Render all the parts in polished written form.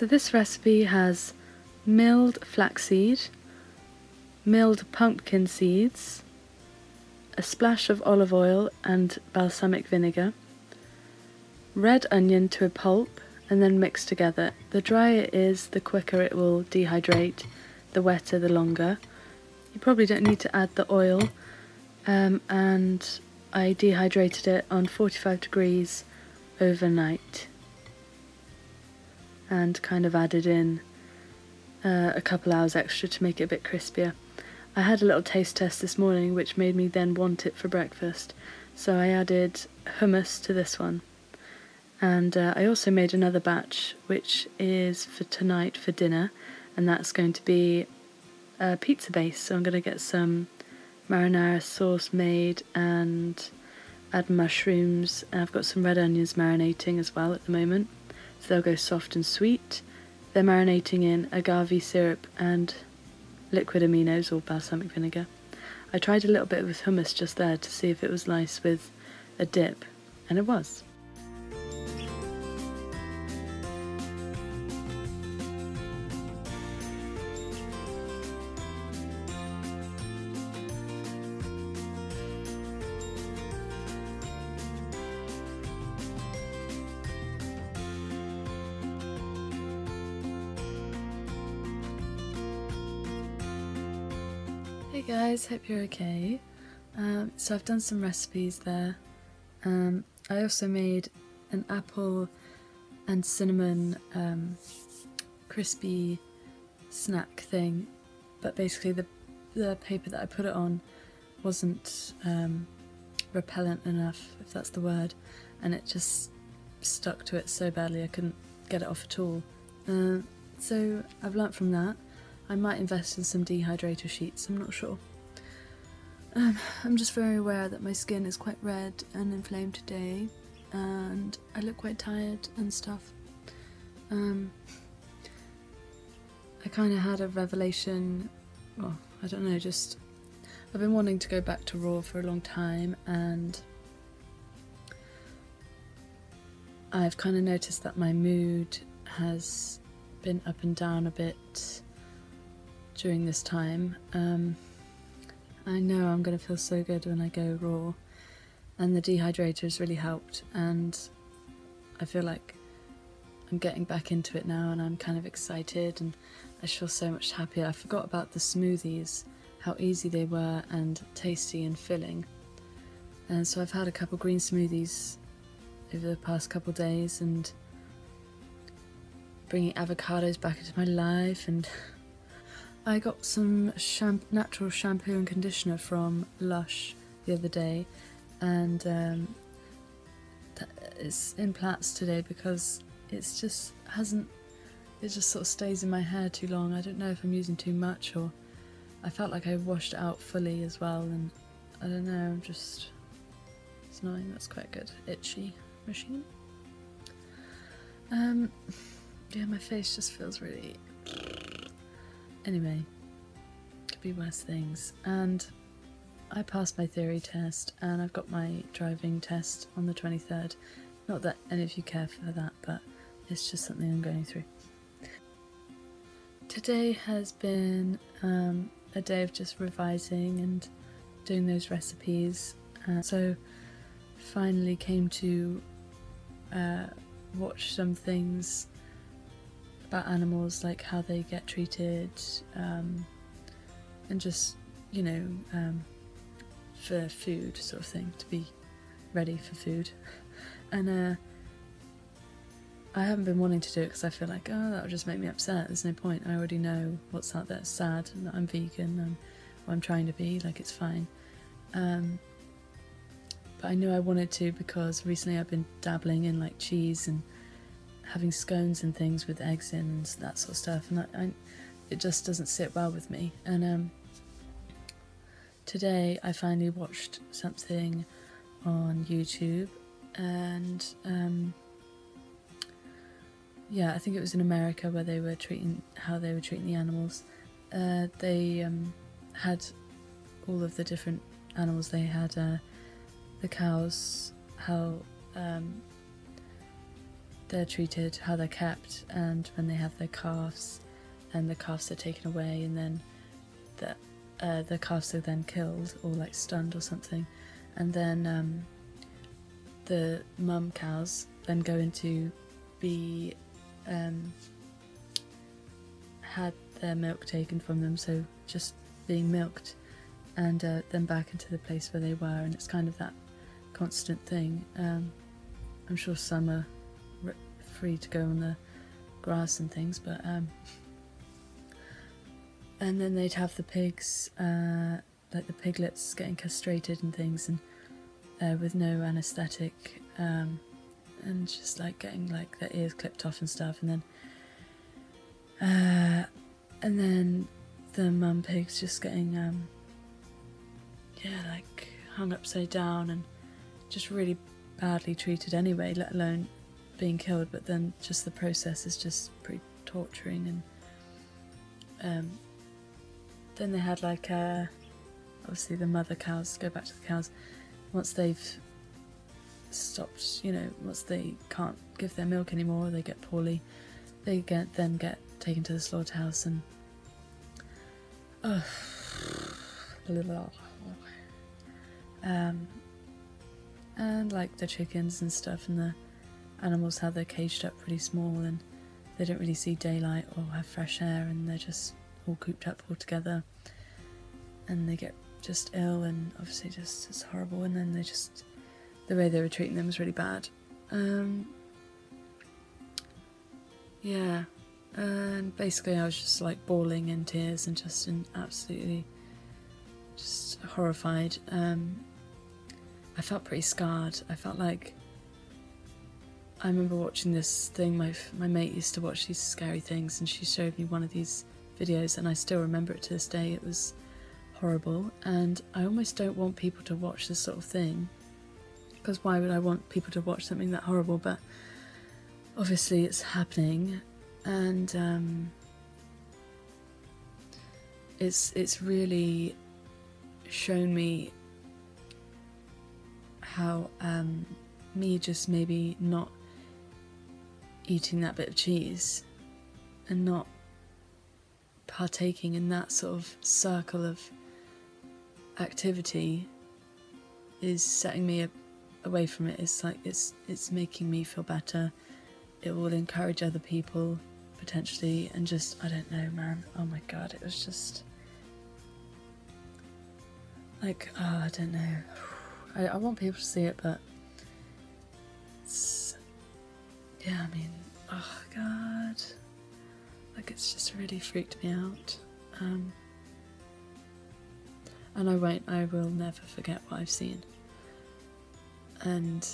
So this recipe has milled flaxseed, milled pumpkin seeds, a splash of olive oil and balsamic vinegar, red onion to a pulp and then mix together. The drier it is, the quicker it will dehydrate, the wetter the longer. You probably don't need to add the oil, and I dehydrated it on 45 degrees overnight and kind of added in a couple hours extra to make it a bit crispier. I had a little taste test this morning which made me then want it for breakfast, so I added hummus to this one. And I also made another batch which is for tonight for dinner, and that's going to be a pizza base. So I'm going to get some marinara sauce made and add mushrooms. And I've got some red onions marinating as well at the moment, so they'll go soft and sweet. They're marinating in agave syrup and liquid aminos or balsamic vinegar. I tried a little bit with hummus just there to see if it was nice with a dip, and it was. Hey guys, hope you're okay. So I've done some recipes there. I also made an apple and cinnamon crispy snack thing, but basically the paper that I put it on wasn't repellent enough, if that's the word, and it just stuck to it so badly I couldn't get it off at all. So I've learnt from that. I might invest in some dehydrator sheets, I'm not sure. I'm just very aware that my skin is quite red and inflamed today, and I look quite tired and stuff. I kind of had a revelation, well, I don't know, just I've been wanting to go back to Raw for a long time, and I've kind of noticed that my mood has been up and down a bit during this time. I know I'm going to feel so good when I go Raw, and the dehydrator has really helped, and I feel like I'm getting back into it now, and I'm kind of excited and I feel so much happier. I forgot about the smoothies, how easy they were and tasty and filling. And so I've had a couple green smoothies over the past couple days and bringing avocados back into my life, and I got some natural shampoo and conditioner from Lush the other day, and it's in plaits today because it's just it just sort of stays in my hair too long. I don't know if I'm using too much, or I felt like I washed it out fully as well, and I don't know, it's annoying. That's quite good. Itchy machine. Yeah, my face just feels really... Anyway, could be worse things. And I passed my theory test, and I've got my driving test on the 23rd. Not that any of you care for that, but it's just something I'm going through. Today has been a day of just revising and doing those recipes. So finally came to watch some things about animals, like how they get treated, and just, you know, for food sort of thing, to be ready for food. And I haven't been wanting to do it because I feel like, oh, that would just make me upset. There's no point. I already know what's out there. It's sad, and that I'm vegan, or I'm trying to be, like, it's fine. But I knew I wanted to because recently I've been dabbling in like cheese and having scones and things with eggs in and that sort of stuff, and it just doesn't sit well with me. And today I finally watched something on YouTube, and yeah, I think it was in America where they were how they were treating the animals. They had all of the different animals. They had the cows, how they're treated, how they're kept, and when they have their calves, and the calves are taken away, and then the calves are then killed or like stunned or something, and then the mum cows then go into be had their milk taken from them, so just being milked, and then back into the place where they were, and it's kind of that constant thing. I'm sure some are free to go on the grass and things, but and then they'd have the pigs, like the piglets getting castrated and things, and with no anaesthetic, and just like getting like their ears clipped off and stuff, and then the mum pigs just getting like hung upside down and just really badly treated anyway, let alone being killed. But then just the process is just pretty torturing. And then they had like obviously the mother cows, go back to the cows, once they've stopped, once they can't give their milk anymore, they get poorly, they then get taken to the slaughterhouse, and and like the chickens and stuff, and the animals, how they're caged up pretty small, and they don't really see daylight or have fresh air, and they're just all cooped up all together, and they get just ill, and obviously just it's horrible. And then the way they were treating them was really bad. Yeah, and basically I was just like bawling in tears and just absolutely just horrified. I felt pretty scarred. I felt like, I remember watching this thing, my mate used to watch these scary things, and she showed me one of these videos, and I still remember it to this day. It was horrible, and I almost don't want people to watch this sort of thing, because why would I want people to watch something that horrible? But obviously it's happening, and it's really shown me how me just maybe not eating that bit of cheese and not partaking in that sort of circle of activity is setting me away from it. It's like it's making me feel better. It will encourage other people potentially, and just, I don't know, man, oh my god, it was just like, I don't know, I want people to see it, but it's, yeah, I mean, oh god, like it's just really freaked me out. And I will never forget what I've seen. And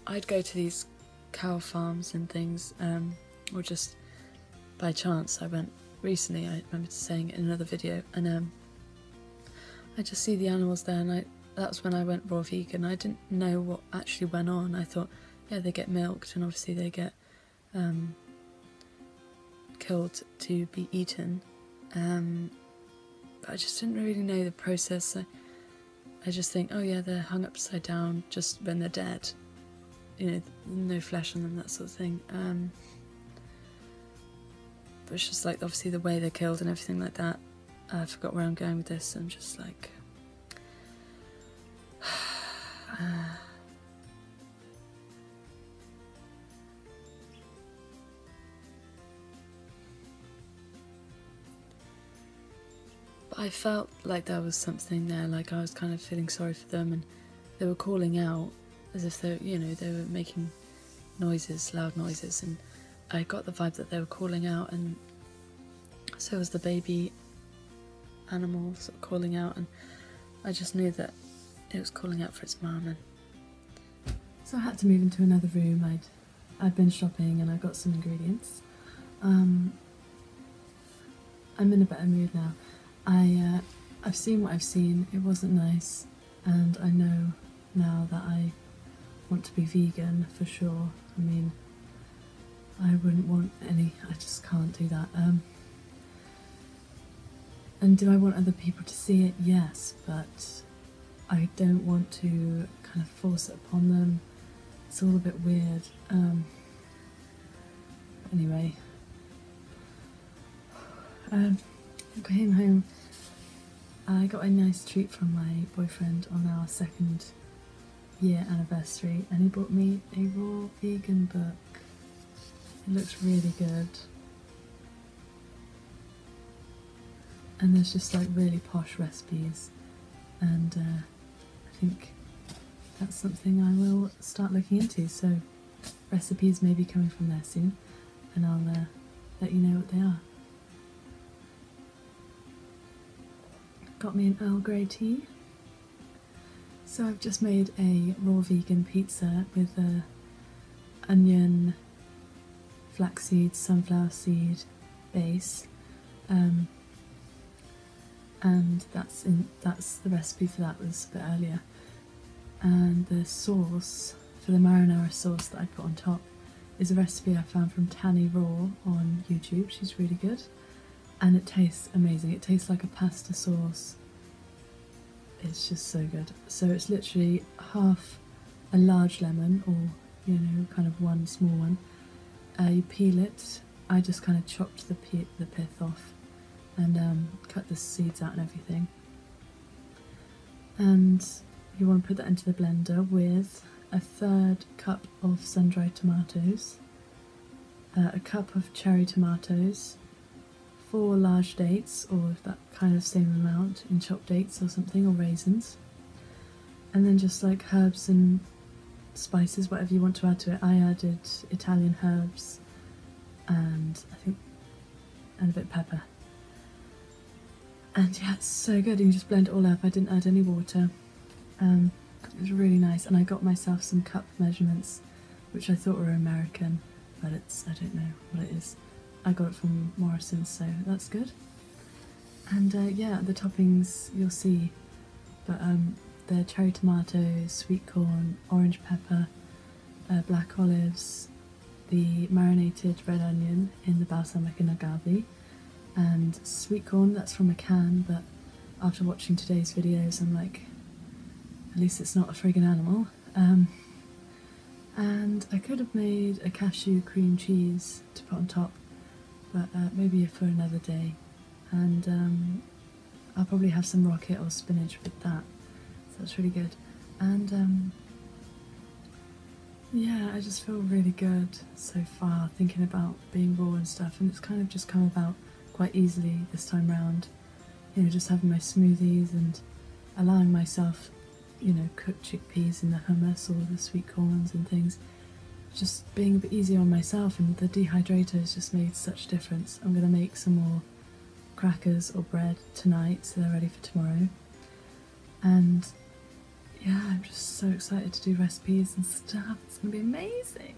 I'd go to these cow farms and things, or just by chance. I went recently, I remember saying it in another video, and I just see the animals there, and that's when I went raw vegan. I didn't know what actually went on. I thought, yeah, they get milked, and obviously they get killed to be eaten, but I just didn't really know the process. I just think, oh yeah, they're hung upside down just when they're dead, no flesh on them, that sort of thing. But it's just like, obviously the way they're killed and everything like that. I forgot where I'm going with this. I'm just like but I felt like there was something there, like I was kind of feeling sorry for them, and they were calling out as if they were making noises, loud noises, and I got the vibe that they were calling out, and so was the baby animal sort of calling out, and I just knew that it was calling out for its mum. And so I had to move into another room. I'd been shopping and I got some ingredients. I'm in a better mood now. I've seen what I've seen. It wasn't nice, and I know now that I want to be vegan for sure. I mean, I wouldn't want any, I just can't do that. And do I want other people to see it? Yes, but I don't want to kind of force it upon them. It's all a bit weird. Anyway, I came home. I got a nice treat from my boyfriend on our 2nd year anniversary, and he bought me a raw vegan book. It looks really good. And there's just like really posh recipes, and I think that's something I will start looking into, so recipes may be coming from there soon, and I'll let you know what they are. Got me an Earl Grey tea. So I've just made a raw vegan pizza with onion, flaxseed, sunflower seed base, and that's the recipe for that was a bit earlier. And the sauce for the marinara sauce that I put on top is a recipe I found from Tanny Raw on YouTube. She's really good, and it tastes amazing. It tastes like a pasta sauce. It's just so good. So it's literally half a large lemon, or you know, kind of one small one. You peel it. I just kind of chopped the pith off and cut the seeds out and everything. And you want to put that into the blender with a 1/3 cup of sun-dried tomatoes, a cup of cherry tomatoes, 4 large dates, or that kind of same amount in chopped dates or something, or raisins, and then just like herbs and spices, whatever you want to add to it. I added Italian herbs and a bit of pepper. And yeah, it's so good. You just blend it all up. I didn't add any water. It was really nice, and I got myself some cup measurements, which I thought were American, but I don't know what it is. I got it from Morrison's, so that's good. And yeah, the toppings you'll see, but the cherry tomatoes, sweet corn, orange pepper, black olives, the marinated red onion in the balsamic and agave, and sweet corn. That's from a can, but after watching today's videos I'm like, at least it's not a friggin' animal. And I could have made a cashew cream cheese to put on top, but maybe for another day. And I'll probably have some rocket or spinach with that, so that's really good. And yeah, I just feel really good so far thinking about being raw and stuff, and it's kind of just come about quite easily this time round. You know, just having my smoothies and allowing myself, you know, cooked chickpeas in the hummus or the sweet corns and things. Just being a bit easier on myself, and the dehydrator has just made such a difference. I'm going to make some more crackers or bread tonight so they're ready for tomorrow. And yeah, I'm just so excited to do recipes and stuff. It's going to be amazing.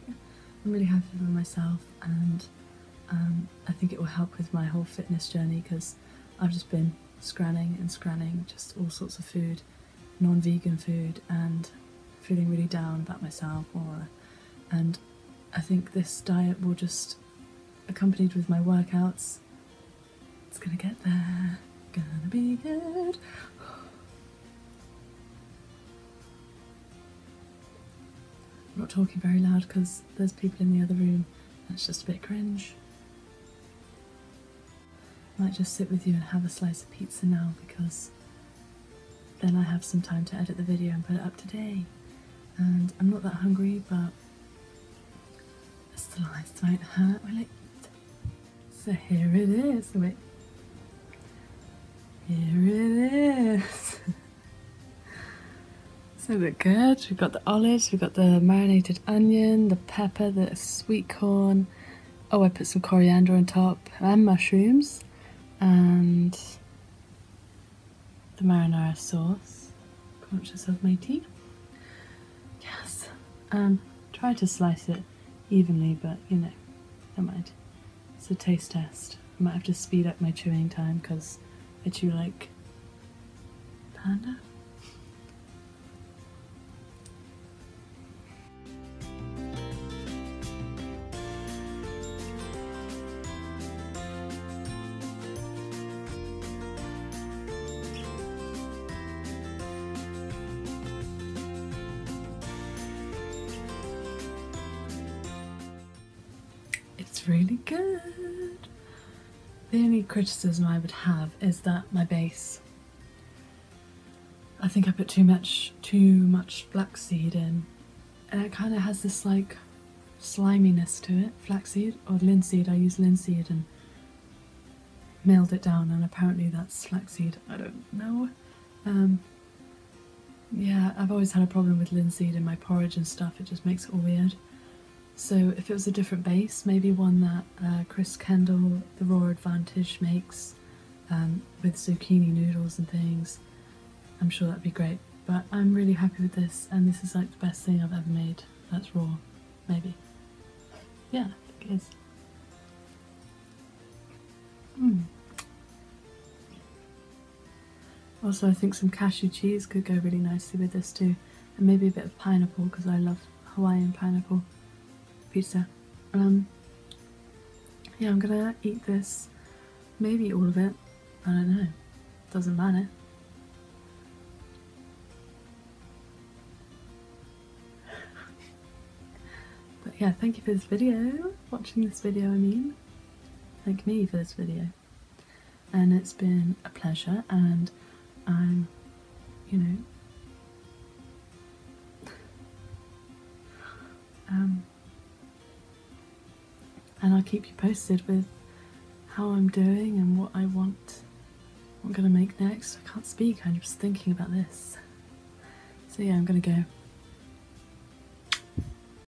I'm really happy with myself, and I think it will help with my whole fitness journey, because I've just been scranning and scranning just all sorts of food, non-vegan food, and feeling really down about myself. And I think this diet will just, accompanied with my workouts, it's gonna get there, gonna be good. I'm not talking very loud because there's people in the other room. That's just a bit cringe. I might just sit with you and have a slice of pizza now, because then I have some time to edit the video and put it up today. And I'm not that hungry, but the lights might hurt when I eat. So here it is. Wait. Here it is. So look good. We've got the olives, we've got the marinated onion, the pepper, the sweet corn. Oh, I put some coriander on top, and mushrooms, and the marinara sauce. Conscious of my tea. Yes. Try to slice it evenly, but you know, never mind. It's a taste test. I might have to speed up my chewing time because I chew like panda. It's really good. The only criticism I would have is that my base, I think I put too much flaxseed in, and it kind of has this like sliminess to it. Flaxseed or linseed, I use linseed and milled it down, and apparently that's flaxseed, I don't know. Yeah, I've always had a problem with linseed in my porridge and stuff, it just makes it all weird. So if it was a different base, maybe one that Chris Kendall, the Raw Advantage, makes with zucchini noodles and things, I'm sure that'd be great. But I'm really happy with this, and this is like the best thing I've ever made that's raw, maybe. Yeah, I think it is. Also, I think some cashew cheese could go really nicely with this too, and maybe a bit of pineapple because I love Hawaiian pineapple pizza. Yeah, I'm gonna eat this, maybe all of it, I don't know, doesn't matter. But yeah, thank you for this video, watching this video I mean. Thank me for this video. And it's been a pleasure, and I'm, you know, and I'll keep you posted with how I'm doing and what I want, what I'm going to make next. I can't speak, I'm just thinking about this. So yeah, I'm going to go.